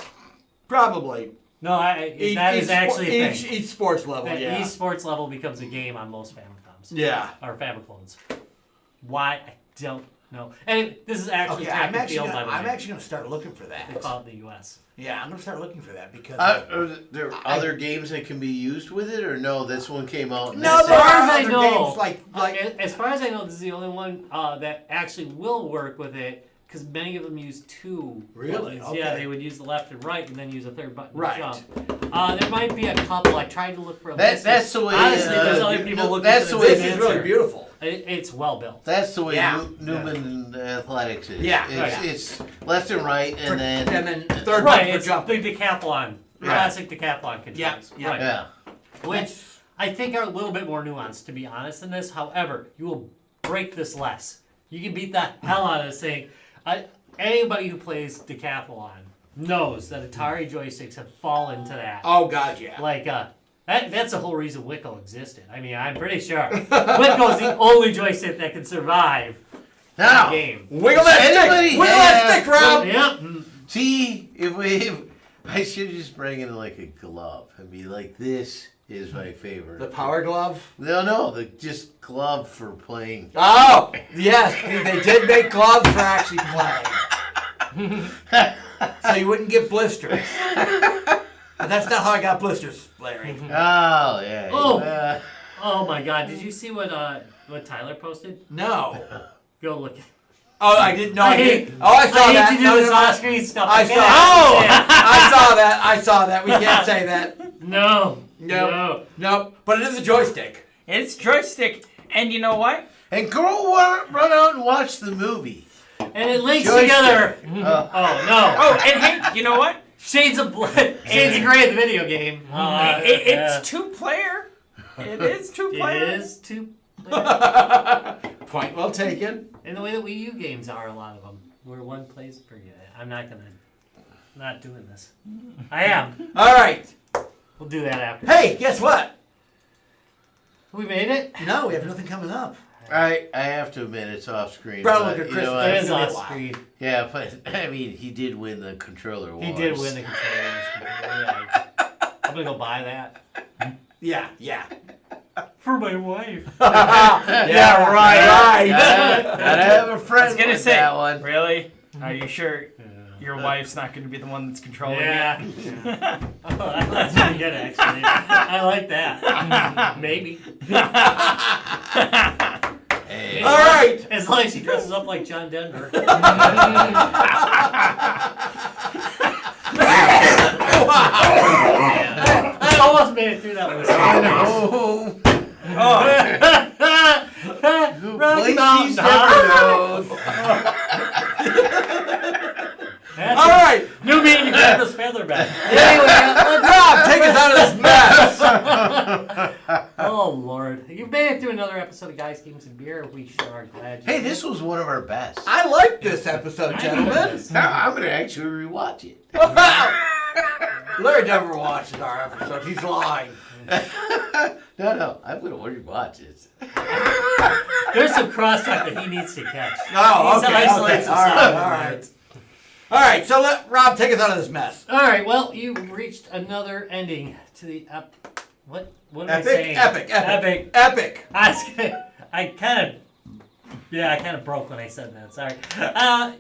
Probably. No, that is actually a thing. Each sports level, That yeah. each sports level becomes a game on most Famicoms. Yeah. Or Famiclones. Why? I don't know. And this is actually Okay, track I'm and actually field, gonna, by the I'm way. actually going to start looking for They that. call it the U.S. Yeah, I'm going to start looking for that because... Are there other games that can be used with it, or no? This one came out. and no, that's there it? far are as I other know, games like as far as I know, this is the only one that actually will work with it, because many of them use 2 Really? buttons. Yeah, Okay. they would use the left and right, and then use a third button Right. to jump. There might be a couple. I tried to look for a list. That's the way. Honestly, there's other people looking That's for the way. this is really beautiful. It's well built. That's the way Yeah. Newman Athletics is. Yeah. It's left and right, and then third Right, button for it's jumping. the decathlon. Classic decathlon controls. Yeah, yeah. Right. yeah. Which I think are a little bit more nuanced, to be honest, in this. However, you will break this less. You can beat the hell out of this thing. Anybody who plays decathlon knows that Atari joysticks have fallen to that. Oh, God, yeah. Like, that's the whole reason Wicco existed. I mean, I'm pretty sure. Wicco's the only joystick that can survive Now, the game. Wiggle that Anybody stick! Wiggle that stick, Rob! Yeah. see if I should just bring in like a glove and be like, this is my favorite. The power glove? No, the just glove for playing. Oh, yes. They did make gloves for actually playing. So you wouldn't get blisters. But that's not how I got blisters, Larry. Oh yeah. Oh. yeah. Oh my God! Did you see what Tyler posted? No. Go look. Oh, I didn't know. I hate- did. Oh, I saw I that. hate to do No, this no, no. off-screen stuff. I can't. saw. Oh! I saw that. We can't say that. No. No. But it is a joystick. It's joystick, and you know what? And go run out and watch the movie. And it links Joystick. together. Oh. Oh no. Oh, and hey, you know what? Shades of Blood. Shades of Grey, the video game. It's 2-player. It is 2-player. It is two. Point well taken. And the way that Wii U games are, a lot of them, where one plays for you. I'm not doing this. I am. All right. We'll do that after. Hey, guess what? We made it. No, we have nothing coming up. I have to admit it's off screen. Bro, but, look at you Chris. know, It I- is gonna be a off while. screen. yeah, but I mean, he did win the controller wars. He did win the controllers. Yeah. I'm gonna go buy that Yeah. for my wife. Yeah, right. Gotta have a friend I was gonna like say, that one. really? Are you sure your wife's not going to be the one that's controlling Yeah. it? Oh, that's pretty good, actually. I like that. Maybe. Hey. All right. As long as he dresses up like John Denver. I almost made it through that one. Rocky Mountain High. That's All right. new meaning to Grandpa's Featherback. Anyway, Rob, take us out of this mess. Oh, Lord. You've made it through another episode of Guys, Games, and Beer. We sure are glad you Hey, this was one of our best. I like this episode, gentlemen. I'm going to actually rewatch it. Larry never watches our episodes. He's lying. No, I'm going to rewatch it. There's some crosstalk that he needs to catch. Oh, He's okay. isolates All himself. right. All right, so let Rob take us out of this mess. All right, well, you reached another ending to the what am I saying? Epic. I kind of broke when I said that. Sorry.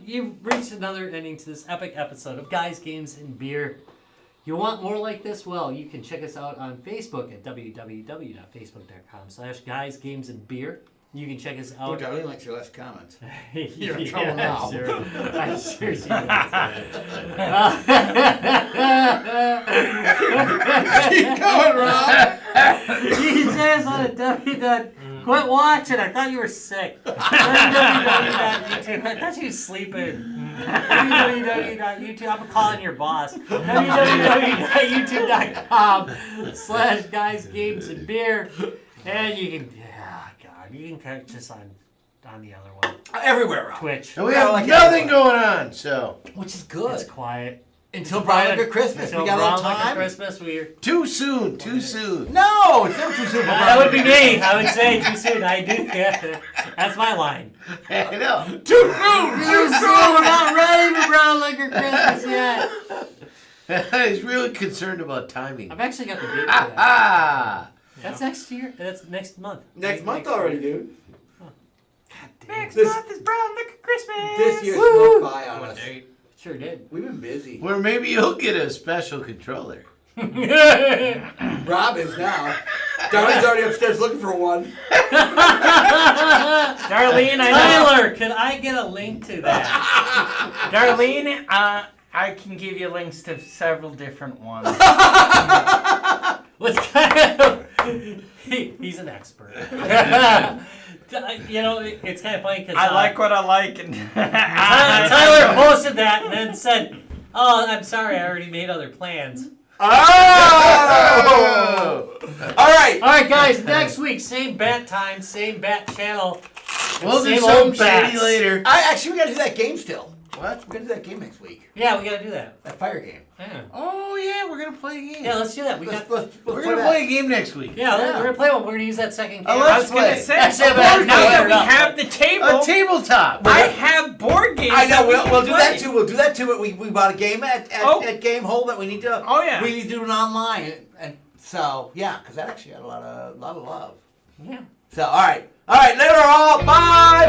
You reached another ending to this epic episode of Guys, Games, and Beer. You want more like this? Well, you can check us out on Facebook at www.facebook.com/guysgamesandbeer. You can check us out. Darlene likes your last comments. You're in trouble now. Sure. I'm sure she does. Keep going, Rob. He says on a quit watching. I thought you were sick. www.youtube. I thought you were sleeping. www.youtube. I'm calling your boss. www.youtube.com/guysgamesandbeer. And you can, you can catch us on the other one. Everywhere, Rob. Twitch. And we have nothing going on, so. Which is good. It's quiet. Until Brown Liquor Christmas. Until We got a little Brown Liquor time. Christmas, we're... Too soon. No, it's never too soon for That would be me. I would say too soon. I do. Yeah, that's my line. I know. Too soon. We're not ready for Brown Liquor Christmas yet. He's really concerned about timing. I've actually got the date for that. That's next year. That's next month. Next month already, dude. God damn. Next month is Brown Liquor Christmas. This year snuck by on One us. date. Sure did. We've been busy. Or maybe you'll get a special controller. Rob is now. Darlene's already upstairs looking for one. Darlene, Tyler, can I get a link to that? Darlene, I can give you links to several different ones. What's kind of... He's an expert. It's kind of funny because... I like what I like. And Tyler posted that and then said, "Oh, I'm sorry, I already made other plans." Oh! All right. All right, guys. Next week, same bat time, same bat channel. We'll do same something old bats. shitty later. We gotta do that game still. What? We're gonna do that game next week. Yeah, we gotta do that. That fire game. Yeah, Oh, yeah, we're going to play a game. yeah, let's do that. We're going to play a game next week. Yeah, we're gonna play one. We're gonna use that second Oh, camera. I was going to say, Actually, now but that we no. have the table, A tabletop. I have board games. I know. that we We'll can do play. that too. We'll do that too. But we bought a game at Game Hole that we need to. Oh, yeah. We need to do it online, and so yeah, because that actually got a lot of love. Yeah. So all right. Later all. Bye.